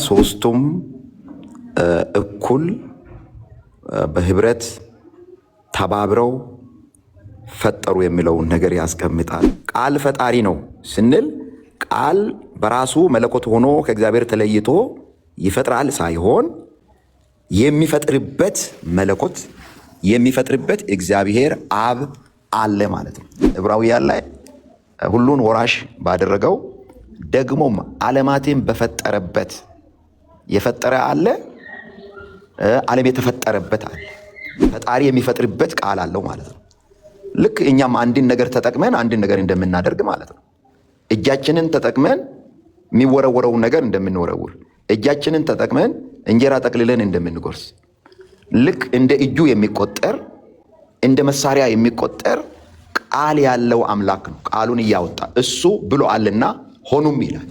ሶስቱም እኩል በህብረት ተባብረው ፈጠሩ የሚለውን ነገር ያስቀምጣል። ቃል ፈጣሪ ነው ስንል ቃል በራሱ መለኮት ሆኖ ከእግዚአብሔር ተለይቶ ይፈጥራል ሳይሆን የሚፈጥርበት መለኮት የሚፈጥርበት እግዚአብሔር አብ አለ ማለት ነው። ዕብራውያን ላይ ሁሉን ወራሽ ባደረገው ደግሞም ዓለማትን በፈጠረበት የፈጠረ አለ፣ ዓለም የተፈጠረበት አለ። ፈጣሪ የሚፈጥርበት ቃል አለው ማለት ነው። ልክ እኛም አንድን ነገር ተጠቅመን አንድን ነገር እንደምናደርግ ማለት ነው። እጃችንን ተጠቅመን የሚወረወረውን ነገር እንደምንወረውር፣ እጃችንን ተጠቅመን እንጀራ ጠቅልለን እንደምንጎርስ፣ ልክ እንደ እጁ የሚቆጠር እንደ መሳሪያ የሚቆጠር ቃል ያለው አምላክ ነው። ቃሉን እያወጣ እሱ ብሎአልና ሆኑም ይላል።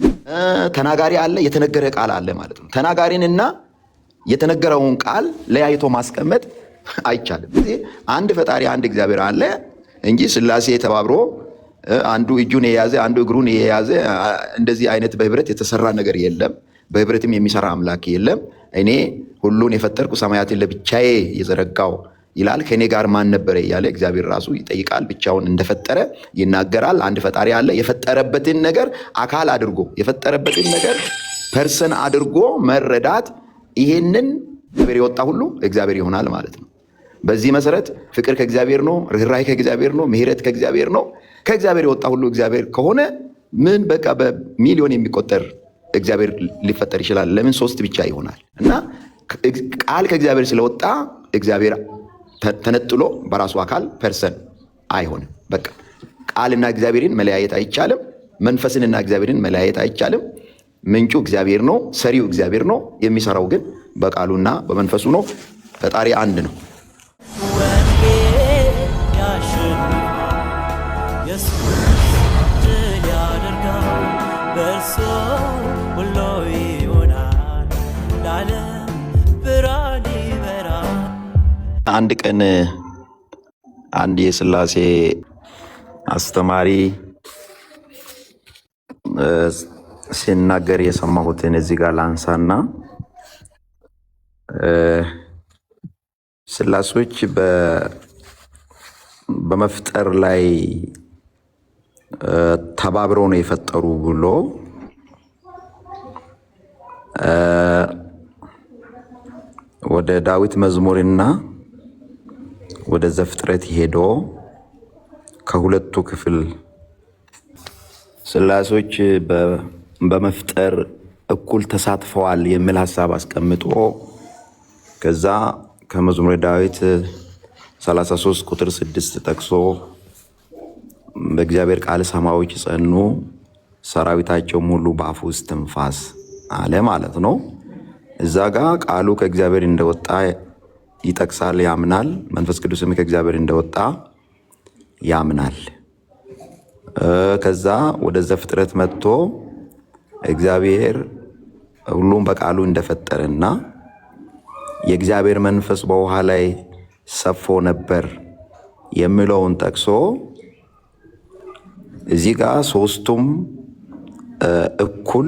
ተናጋሪ አለ፣ የተነገረ ቃል አለ ማለት ነው። ተናጋሪንና የተነገረውን ቃል ለያይቶ ማስቀመጥ አይቻልም። አንድ ፈጣሪ አንድ እግዚአብሔር አለ እንጂ ሥላሴ ተባብሮ አንዱ እጁን የያዘ አንዱ እግሩን የያዘ እንደዚህ አይነት በህብረት የተሰራ ነገር የለም። በህብረትም የሚሰራ አምላክ የለም። እኔ ሁሉን የፈጠርኩ ሰማያትን ለብቻዬ የዘረጋው ይላል። ከእኔ ጋር ማን ነበረ እያለ እግዚአብሔር ራሱ ይጠይቃል። ብቻውን እንደፈጠረ ይናገራል። አንድ ፈጣሪ አለ። የፈጠረበትን ነገር አካል አድርጎ የፈጠረበትን ነገር ፐርሰን አድርጎ መረዳት፣ ይሄንን እግዚአብሔር የወጣ ሁሉ እግዚአብሔር ይሆናል ማለት ነው። በዚህ መሰረት ፍቅር ከእግዚአብሔር ነው፣ ርኅራኄ ከእግዚአብሔር ነው፣ ምሕረት ከእግዚአብሔር ነው። ከእግዚአብሔር የወጣ ሁሉ እግዚአብሔር ከሆነ ምን በቃ በሚሊዮን የሚቆጠር እግዚአብሔር ሊፈጠር ይችላል? ለምን ሶስት ብቻ ይሆናል? እና ቃል ከእግዚአብሔር ስለወጣ እግዚአብሔር ተነጥሎ በራሱ አካል ፐርሰን አይሆንም። በቃ ቃልና እግዚአብሔርን መለያየት አይቻልም። መንፈስንና እግዚአብሔርን መለያየት አይቻልም። ምንጩ እግዚአብሔር ነው፣ ሰሪው እግዚአብሔር ነው። የሚሰራው ግን በቃሉና በመንፈሱ ነው። ፈጣሪ አንድ ነው። አንድ ቀን አንድ የሥላሴ አስተማሪ ሲናገር የሰማሁትን እዚህ ጋር ላንሳና ሥላሴዎች በመፍጠር ላይ ተባብረው ነው የፈጠሩ ብሎ ወደ ዳዊት መዝሙርና ወደ ዘፍጥረት ሄዶ ከሁለቱ ክፍል ሥላሴዎች በመፍጠር እኩል ተሳትፈዋል የሚል ሐሳብ አስቀምጦ ከዛ ከመዝሙረ ዳዊት 33 ቁጥር 6 ጠቅሶ በእግዚአብሔር ቃል ሰማዮች ጸኑ፣ ሰራዊታቸውም ሁሉ በአፉ ውስጥ ትንፋስ አለ ማለት ነው። እዛ ጋር ቃሉ ከእግዚአብሔር እንደወጣ ይጠቅሳል፣ ያምናል። መንፈስ ቅዱስም ከእግዚአብሔር እንደወጣ ያምናል። ከዛ ወደ ዘፍጥረት መጥቶ እግዚአብሔር ሁሉም በቃሉ እንደፈጠረና የእግዚአብሔር መንፈስ በውሃ ላይ ሰፎ ነበር የሚለውን ጠቅሶ እዚህ ጋር ሶስቱም እኩል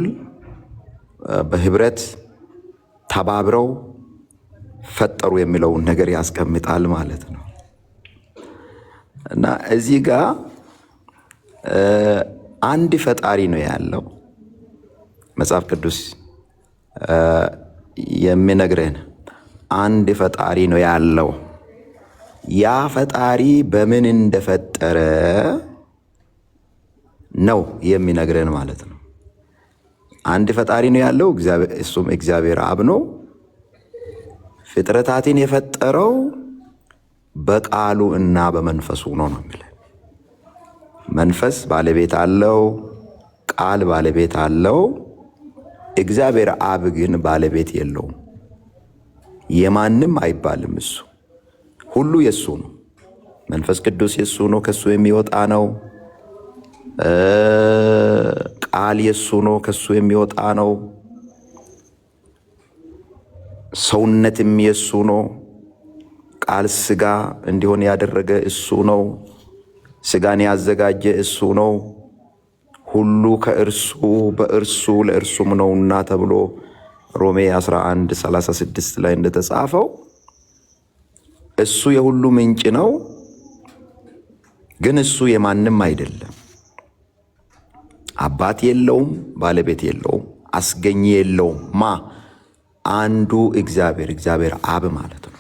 በህብረት ተባብረው ፈጠሩ የሚለውን ነገር ያስቀምጣል ማለት ነው። እና እዚህ ጋር አንድ ፈጣሪ ነው ያለው መጽሐፍ ቅዱስ የሚነግረን። አንድ ፈጣሪ ነው ያለው። ያ ፈጣሪ በምን እንደፈጠረ ነው የሚነግረን ማለት ነው። አንድ ፈጣሪ ነው ያለው፣ እሱም እግዚአብሔር አብ ነው። ፍጥረታትን የፈጠረው በቃሉ እና በመንፈሱ ነው የሚለን። መንፈስ ባለቤት አለው፣ ቃል ባለቤት አለው። እግዚአብሔር አብ ግን ባለቤት የለውም። የማንም አይባልም። እሱ ሁሉ የሱ ነው። መንፈስ ቅዱስ የሱ ነው፣ ከሱ የሚወጣ ነው። ቃል የሱ ነው፣ ከሱ የሚወጣ ነው። ሰውነትም የሱ ነው። ቃል ስጋ እንዲሆን ያደረገ እሱ ነው። ስጋን ያዘጋጀ እሱ ነው። ሁሉ ከእርሱ በእርሱ ለእርሱም ነውና ተብሎ ሮሜ 11:36 ላይ እንደተጻፈው እሱ የሁሉ ምንጭ ነው፣ ግን እሱ የማንም አይደለም። አባት የለውም፣ ባለቤት የለውም፣ አስገኝ የለውም። አንዱ እግዚአብሔር አብ ማለት ነው።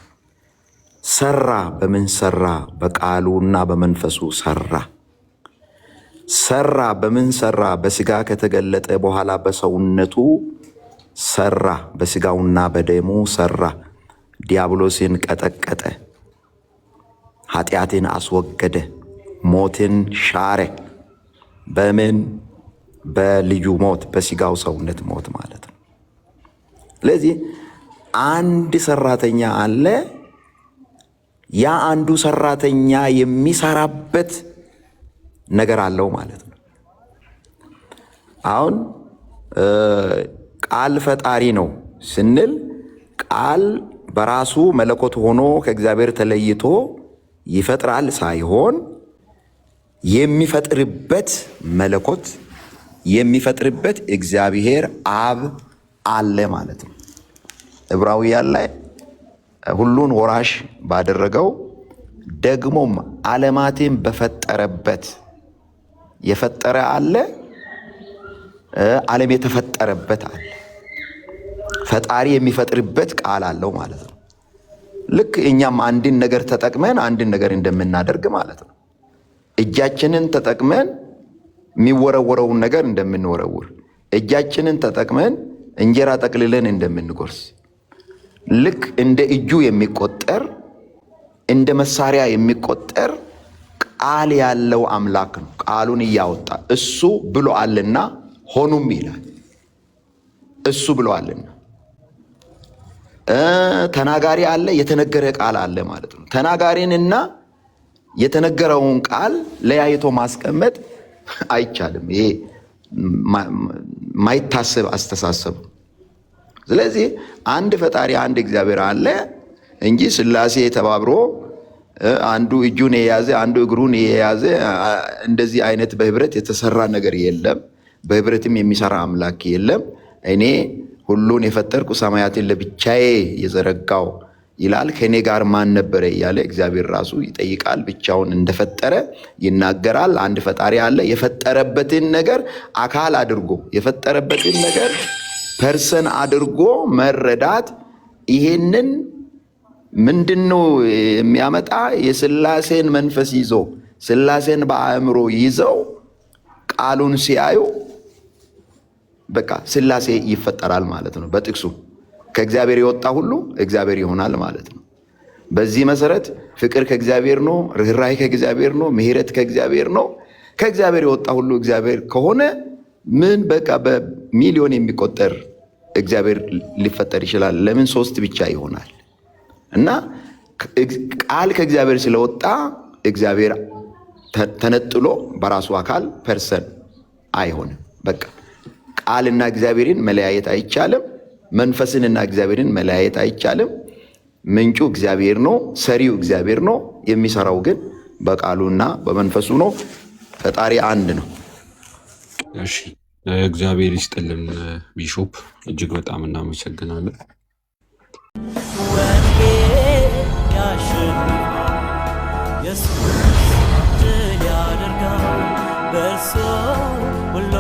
ሰራ። በምን ሰራ? በቃሉና በመንፈሱ ሰራ። በምን ሰራ? በስጋ ከተገለጠ በኋላ በሰውነቱ ሰራ። በስጋውና በደሙ ሰራ። ዲያብሎስን ቀጠቀጠ፣ ኃጢአትን አስወገደ፣ ሞትን ሻረ። በምን? በልዩ ሞት፣ በስጋው ሰውነት ሞት ማለት ነው። ስለዚህ አንድ ሰራተኛ አለ። ያ አንዱ ሰራተኛ የሚሰራበት ነገር አለው ማለት ነው። አሁን ቃል ፈጣሪ ነው ስንል ቃል በራሱ መለኮት ሆኖ ከእግዚአብሔር ተለይቶ ይፈጥራል ሳይሆን የሚፈጥርበት መለኮት የሚፈጥርበት እግዚአብሔር አብ አለ ማለት ነው። ዕብራውያን ላይ ሁሉን ወራሽ ባደረገው ደግሞም ዓለማትን በፈጠረበት የፈጠረ አለ፣ ዓለም የተፈጠረበት አለ። ፈጣሪ የሚፈጥርበት ቃል አለው ማለት ነው። ልክ እኛም አንድን ነገር ተጠቅመን አንድን ነገር እንደምናደርግ ማለት ነው። እጃችንን ተጠቅመን የሚወረወረውን ነገር እንደምንወረውር፣ እጃችንን ተጠቅመን እንጀራ ጠቅልለን እንደምንጎርስ፣ ልክ እንደ እጁ የሚቆጠር እንደ መሳሪያ የሚቆጠር ቃል ያለው አምላክ ነው። ቃሉን እያወጣ እሱ ብሎአልና ሆኑም ይላል። እሱ ብሎአልና ተናጋሪ አለ፣ የተነገረ ቃል አለ ማለት ነው። ተናጋሪንና የተነገረውን ቃል ለያይቶ ማስቀመጥ አይቻልም። ይሄ ማይታሰብ አስተሳሰብ። ስለዚህ አንድ ፈጣሪ አንድ እግዚአብሔር አለ እንጂ ሥላሴ ተባብሮ አንዱ እጁን የያዘ አንዱ እግሩን የያዘ እንደዚህ አይነት በህብረት የተሰራ ነገር የለም። በህብረትም የሚሰራ አምላክ የለም። እኔ ሁሉን የፈጠርኩ ሰማያትን ለብቻዬ የዘረጋው ይላል። ከኔ ጋር ማን ነበረ እያለ እግዚአብሔር ራሱ ይጠይቃል። ብቻውን እንደፈጠረ ይናገራል። አንድ ፈጣሪ አለ። የፈጠረበትን ነገር አካል አድርጎ የፈጠረበትን ነገር ፐርሰን አድርጎ መረዳት፣ ይሄንን ምንድነው የሚያመጣ? የሥላሴን መንፈስ ይዞ ሥላሴን በአእምሮ ይዘው ቃሉን ሲያዩ በቃ ሥላሴ ይፈጠራል ማለት ነው። በጥቅሱ ከእግዚአብሔር የወጣ ሁሉ እግዚአብሔር ይሆናል ማለት ነው። በዚህ መሰረት ፍቅር ከእግዚአብሔር ነው፣ ርኅራኄ ከእግዚአብሔር ነው፣ ምሕረት ከእግዚአብሔር ነው። ከእግዚአብሔር የወጣ ሁሉ እግዚአብሔር ከሆነ ምን በቃ በሚሊዮን የሚቆጠር እግዚአብሔር ሊፈጠር ይችላል? ለምን ሶስት ብቻ ይሆናል? እና ቃል ከእግዚአብሔር ስለወጣ እግዚአብሔር ተነጥሎ በራሱ አካል ፐርሰን አይሆንም። በቃ ቃልና እግዚአብሔርን መለያየት አይቻልም። መንፈስንና እግዚአብሔርን መለያየት አይቻልም። ምንጩ እግዚአብሔር ነው፣ ሰሪው እግዚአብሔር ነው። የሚሰራው ግን በቃሉና በመንፈሱ ነው። ፈጣሪ አንድ ነው። እሺ፣ እግዚአብሔር ይስጥልን ቢሾፕ፣ እጅግ በጣም እናመሰግናለን። ወንጌል ያሸንፋል፣ ኢየሱስ ድል ያደርጋል፣ በእርሱ ሁሉ